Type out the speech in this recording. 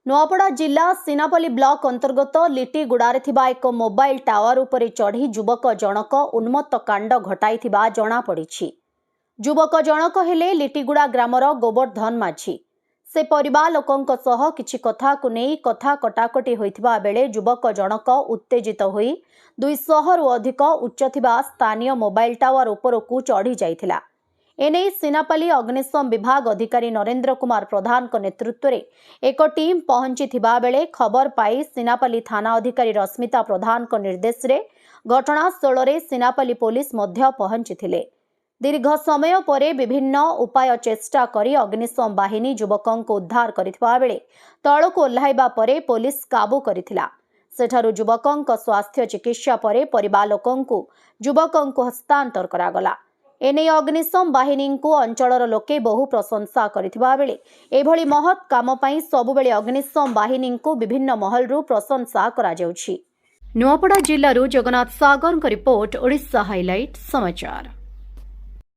नुआपड़ा जिला सीनापल्ली ब्लॉक अंतर्गत लिटीगुड़ारे थिबा एक मोबाइल टावर उपरे चढ़ी युवक जनक उन्मत्त कांड घटाइथिबा जणा पड़िछि। युवक जनक हेले लिटीगुड़ा ग्रामर गोवर्धन माझी। से परिवार लोकंक सह किछि कथा को नै कथा कटाकटी होइथिबा बेले युवक जनक उत्तेजित होई 200 रु अधिक उच्च थिबा स्थानीय मोबाइल टावर उपरकू चढ़ी जाइथिला। एने सीनापल्ली अग्निशम विभाग अधिकारी नरेंद्र कुमार प्रधान नेतृत्व में एक टीम पहुंची बेले खबर पाई सीनापल्ली थाना अधिकारी रश्मिता प्रधान निर्देश रे घटनास्थल में सीनापल्ली पुलिस मध्य पहुंची। दीर्घ समय पर विभिन्न उपाय चेष्टा करी अग्निशम बाहिनी युवकों को उद्धार करथिबा बेले तळको ओह्लाइबा परे पुलिस काबू करिथिला। सेठारु युवकों स्वास्थ्य चिकित्सा पर परिवार लोकों को युवकों को हस्तांतर करागला। एने अग्निशम बाहिनी को अंचलर लोके बहु प्रशंसा करथिबा बेले एभली महत् काम पई सबुबेले अग्निशम बाहिनी को विभिन्न महलरू प्रशंसा करा जाउछि। नुआपड़ा जिल्लारू जगन्नाथ सागर रिपोर्ट ओडिशा हाइलाइट समाचार।